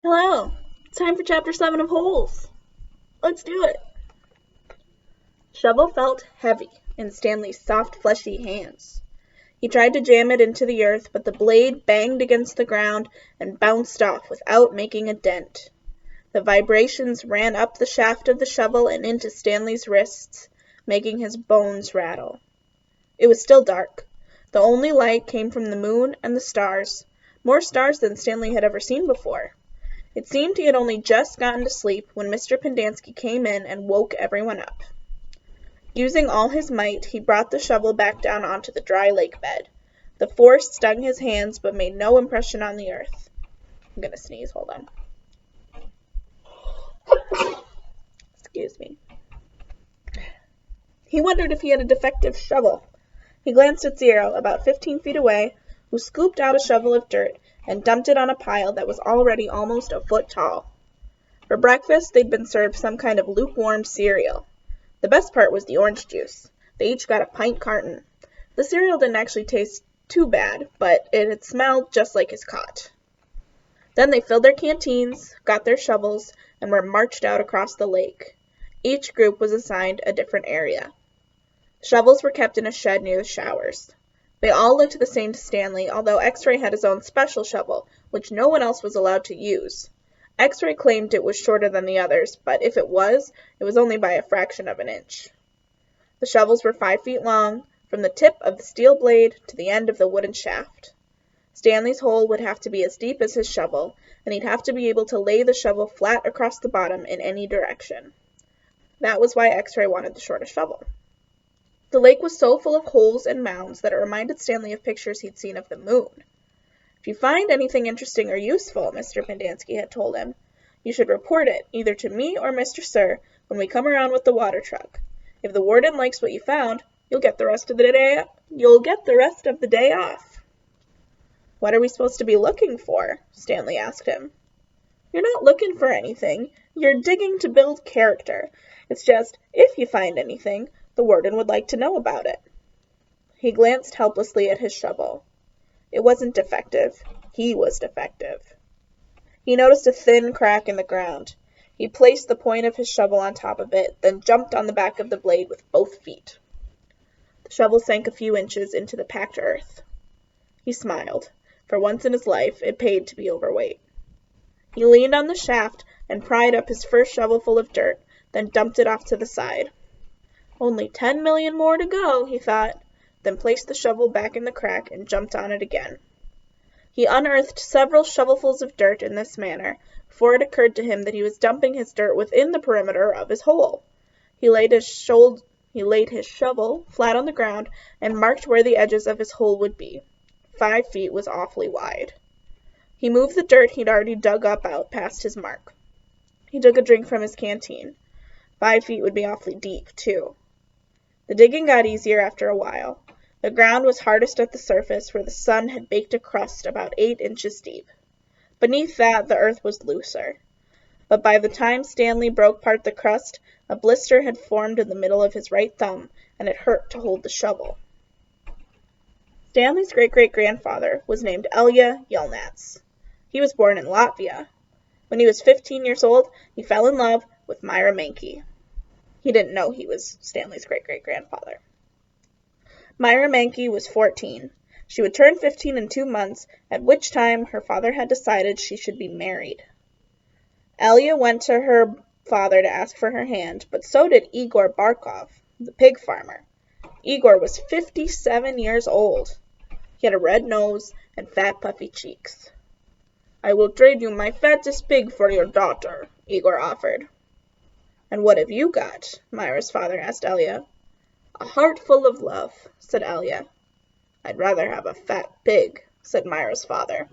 Hello, it's time for Chapter 7 of Holes. Let's do it. Shovel felt heavy in Stanley's soft, fleshy hands. He tried to jam it into the earth, but the blade banged against the ground and bounced off without making a dent. The vibrations ran up the shaft of the shovel and into Stanley's wrists, making his bones rattle. It was still dark. The only light came from the moon and the stars, more stars than Stanley had ever seen before. It seemed he had only just gotten to sleep when Mr. Pendanski came in and woke everyone up. Using all his might, he brought the shovel back down onto the dry lake bed. The force stung his hands but made no impression on the earth. I'm gonna sneeze, hold on. Excuse me. He wondered if he had a defective shovel. He glanced at Zero, about 15 feet away, who scooped out a shovel of dirt and dumped it on a pile that was already almost a foot tall. For breakfast, they'd been served some kind of lukewarm cereal. The best part was the orange juice. They each got a pint carton. The cereal didn't actually taste too bad, but it had smelled just like his cot. Then they filled their canteens, got their shovels, and were marched out across the lake. Each group was assigned a different area. Shovels were kept in a shed near the showers. They all looked the same to Stanley, although X-Ray had his own special shovel, which no one else was allowed to use. X-Ray claimed it was shorter than the others, but if it was only by a fraction of an inch. The shovels were 5 feet long, from the tip of the steel blade to the end of the wooden shaft. Stanley's hole would have to be as deep as his shovel, and he'd have to be able to lay the shovel flat across the bottom in any direction. That was why X-Ray wanted the shortest shovel. The lake was so full of holes and mounds that it reminded Stanley of pictures he'd seen of the moon. If you find anything interesting or useful, Mr. Pendanski had told him, you should report it, either to me or Mr. Sir, when we come around with the water truck. If the warden likes what you found, you'll get the rest of the day off. What are we supposed to be looking for? Stanley asked him. You're not looking for anything. You're digging to build character. It's just, if you find anything, the warden would like to know about it. He glanced helplessly at his shovel. It wasn't defective. He was defective. He noticed a thin crack in the ground. He placed the point of his shovel on top of it, then jumped on the back of the blade with both feet. The shovel sank a few inches into the packed earth. He smiled. For once in his life, it paid to be overweight. He leaned on the shaft and pried up his first shovelful of dirt, then dumped it off to the side. Only 10 million more to go, he thought, then placed the shovel back in the crack and jumped on it again. He unearthed several shovelfuls of dirt in this manner before it occurred to him that he was dumping his dirt within the perimeter of his hole. He laid his shovel flat on the ground and marked where the edges of his hole would be. 5 feet was awfully wide. He moved the dirt he'd already dug up out past his mark. He took a drink from his canteen. 5 feet would be awfully deep, too. The digging got easier after a while. The ground was hardest at the surface, where the sun had baked a crust about 8 inches deep. Beneath that, the earth was looser. But by the time Stanley broke apart the crust, a blister had formed in the middle of his right thumb, and it hurt to hold the shovel. Stanley's great-great-grandfather was named Elya Yelnats. He was born in Latvia. When he was 15 years old, he fell in love with Myra Mankey. He didn't know he was Stanley's great-great-grandfather. Myra Mankey was 14. She would turn 15 in 2 months, at which time her father had decided she should be married. Elya went to her father to ask for her hand, but so did Igor Barkov, the pig farmer. Igor was 57 years old. He had a red nose and fat, puffy cheeks. I will trade you my fattest pig for your daughter, Igor offered. And what have you got? Myra's father asked Elya. A heart full of love, said Elya. I'd rather have a fat pig, said Myra's father.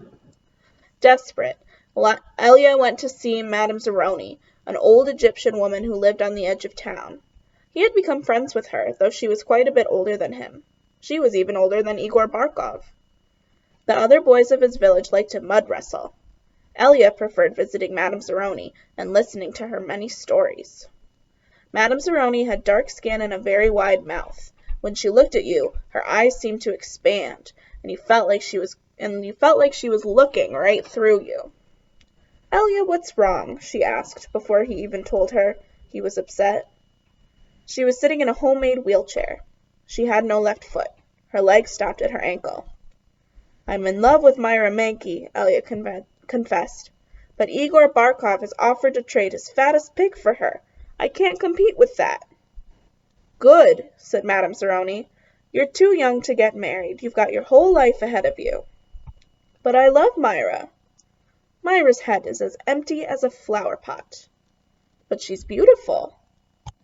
Desperate, Elya went to see Madame Zeroni, an old Egyptian woman who lived on the edge of town. He had become friends with her, though she was quite a bit older than him. She was even older than Igor Barkov. The other boys of his village liked to mud wrestle. Elya preferred visiting Madame Zeroni and listening to her many stories. Madame Zeroni had dark skin and a very wide mouth. When she looked at you, her eyes seemed to expand, and you felt like she was looking right through you. "Elia, what's wrong?" she asked, before he even told her he was upset. She was sitting in a homemade wheelchair. She had no left foot. Her leg stopped at her ankle. "I'm in love with Myra Mankey," Elia confessed. "But Igor Barkov has offered to trade his fattest pig for her. I can't compete with that." "Good," said Madame Zeroni. "You're too young to get married. You've got your whole life ahead of you." "But I love Myra." "Myra's head is as empty as a flower pot." "But she's beautiful."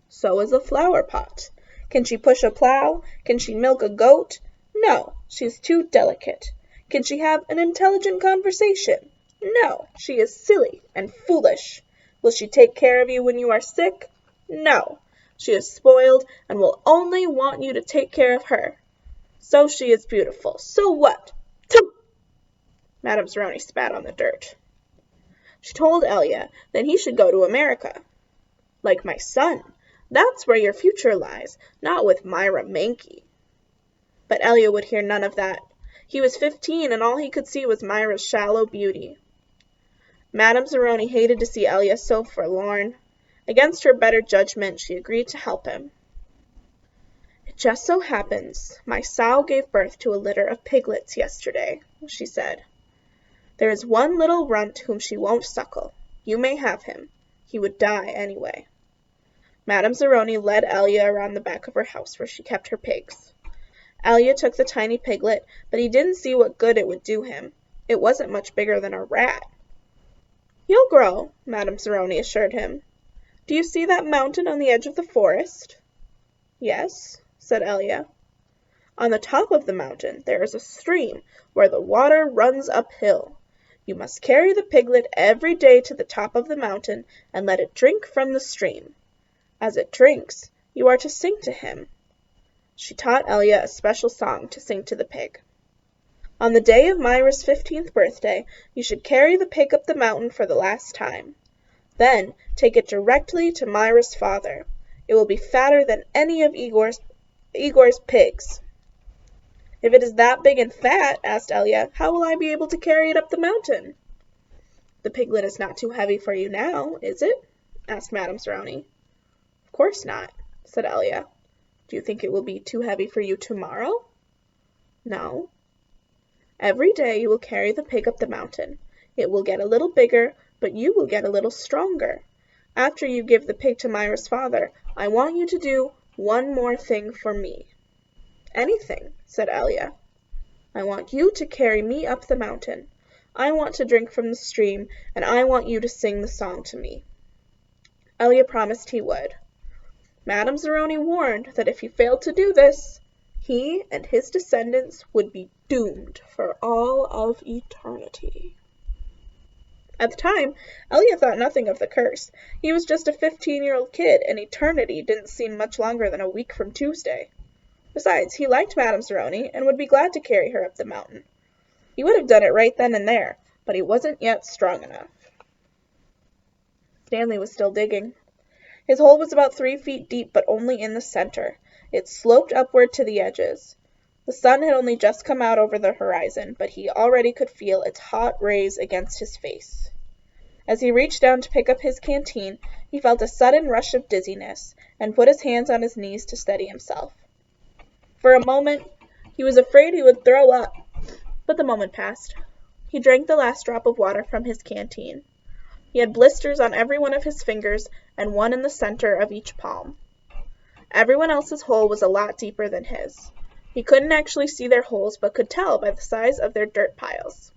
"So is a flower pot. Can she push a plow? Can she milk a goat? No, she's too delicate. Can she have an intelligent conversation? No, she is silly and foolish. Will she take care of you when you are sick? No, she is spoiled and will only want you to take care of her. So she is beautiful. So what? Tooh!" Madame Zeroni spat on the dirt. She told Elia that he should go to America. "Like my son. That's where your future lies, not with Myra Mankey." But Elia would hear none of that. He was 15, and all he could see was Myra's shallow beauty. Madame Zeroni hated to see Elia so forlorn. Against her better judgment, she agreed to help him. "It just so happens my sow gave birth to a litter of piglets yesterday," she said. "There is one little runt whom she won't suckle. You may have him. He would die anyway." Madame Zeroni led Elia around the back of her house where she kept her pigs. Elia took the tiny piglet, but he didn't see what good it would do him. It wasn't much bigger than a rat. "He'll grow," Madame Zeroni assured him. "Do you see that mountain on the edge of the forest?" "Yes," said Elia. "On the top of the mountain there is a stream where the water runs uphill. You must carry the piglet every day to the top of the mountain and let it drink from the stream. As it drinks, you are to sing to him." She taught Elia a special song to sing to the pig. "On the day of Myra's 15th birthday, you should carry the pig up the mountain for the last time. Then take it directly to Myra's father. It will be fatter than any of Igor's pigs." "If it is that big and fat," asked Elia, "how will I be able to carry it up the mountain?" "The piglet is not too heavy for you now, is it?" asked Madame Zeroni. "Of course not," said Elia. "Do you think it will be too heavy for you tomorrow?" "No." "Every day you will carry the pig up the mountain. It will get a little bigger, but you will get a little stronger. After you give the pig to Myra's father, I want you to do one more thing for me." "Anything," said Elia. "I want you to carry me up the mountain. I want to drink from the stream, and I want you to sing the song to me." Elia promised he would. Madame Zeroni warned that if he failed to do this, he and his descendants would be doomed for all of eternity. At the time, Elia thought nothing of the curse. He was just a 15-year-old kid, and eternity didn't seem much longer than a week from Tuesday. Besides, he liked Madame Zeroni and would be glad to carry her up the mountain. He would have done it right then and there, but he wasn't yet strong enough. Stanley was still digging. His hole was about 3 feet deep, but only in the center. It sloped upward to the edges. The sun had only just come out over the horizon, but he already could feel its hot rays against his face. As he reached down to pick up his canteen, he felt a sudden rush of dizziness, and put his hands on his knees to steady himself. For a moment, he was afraid he would throw up, but the moment passed. He drank the last drop of water from his canteen. He had blisters on every one of his fingers and one in the center of each palm. Everyone else's hole was a lot deeper than his. He couldn't actually see their holes, but could tell by the size of their dirt piles.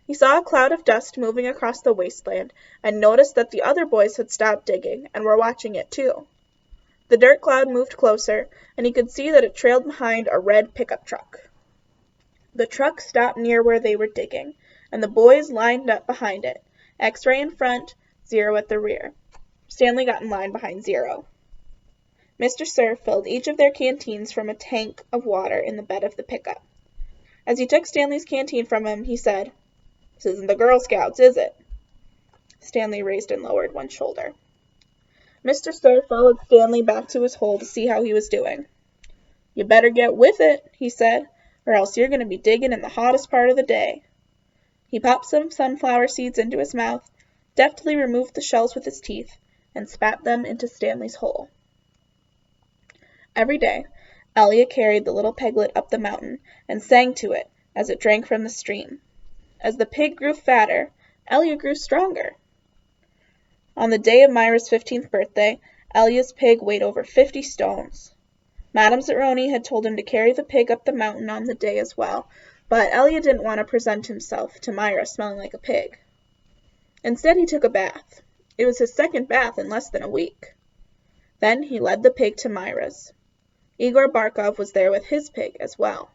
He saw a cloud of dust moving across the wasteland and noticed that the other boys had stopped digging and were watching it too. The dirt cloud moved closer, and he could see that it trailed behind a red pickup truck. The truck stopped near where they were digging, and the boys lined up behind it, X-ray in front, Zero at the rear. Stanley got in line behind Zero. Mr. Sir filled each of their canteens from a tank of water in the bed of the pickup. As he took Stanley's canteen from him, he said, "This isn't the Girl Scouts, is it?" Stanley raised and lowered one shoulder. Mr. Sir followed Stanley back to his hole to see how he was doing. "You better get with it," he said, "or else you're going to be digging in the hottest part of the day." He popped some sunflower seeds into his mouth deftly removed the shells with his teeth, and spat them into Stanley's hole. Every day, Elia carried the little piglet up the mountain and sang to it as it drank from the stream. As the pig grew fatter, Elia grew stronger. On the day of Myra's 15th birthday, Elia's pig weighed over 50 stones. Madame Zeroni had told him to carry the pig up the mountain on the day as well, but Elia didn't want to present himself to Myra smelling like a pig. Instead, he took a bath. It was his second bath in less than a week. Then he led the pig to Myra's. Igor Barkov was there with his pig as well.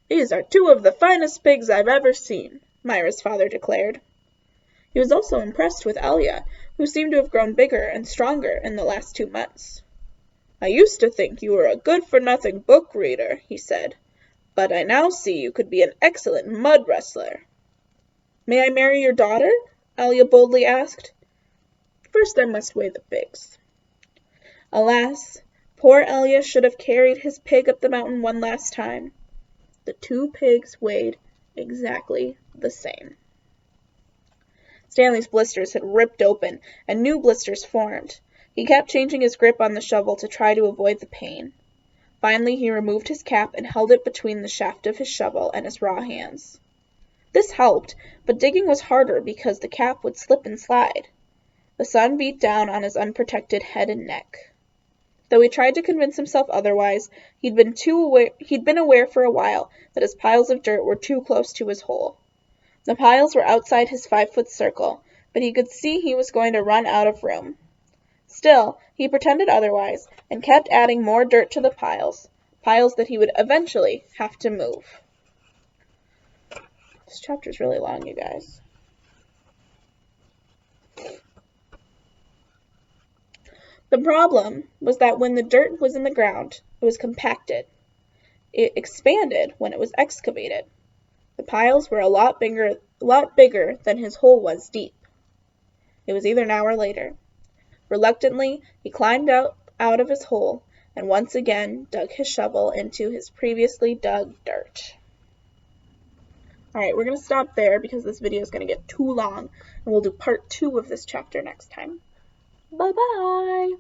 "These are two of the finest pigs I've ever seen," Myra's father declared. He was also impressed with Elia, who seemed to have grown bigger and stronger in the last 2 months. "I used to think you were a good-for-nothing book reader," he said, "but I now see you could be an excellent mud wrestler." "May I marry your daughter?" Elia boldly asked. "First I must weigh the pigs." Alas, poor Elia should have carried his pig up the mountain one last time. The 2 pigs weighed exactly the same. Stanley's blisters had ripped open, and new blisters formed. He kept changing his grip on the shovel to try to avoid the pain. Finally, he removed his cap and held it between the shaft of his shovel and his raw hands. This helped, but digging was harder because the cap would slip and slide. The sun beat down on his unprotected head and neck. Though he tried to convince himself otherwise, he'd been aware for a while that his piles of dirt were too close to his hole. The piles were outside his 5-foot circle, but he could see he was going to run out of room. Still, he pretended otherwise, and kept adding more dirt to the piles that he would eventually have to move. This chapter's really long, you guys. The problem was that when the dirt was in the ground, it was compacted. It expanded when it was excavated. The piles were a lot bigger than his hole was deep. It was either now or later. Reluctantly, he climbed out of his hole and once again dug his shovel into his previously dug dirt. Alright, we're going to stop there because this video is going to get too long, and we'll do part 2 of this chapter next time. Bye-bye!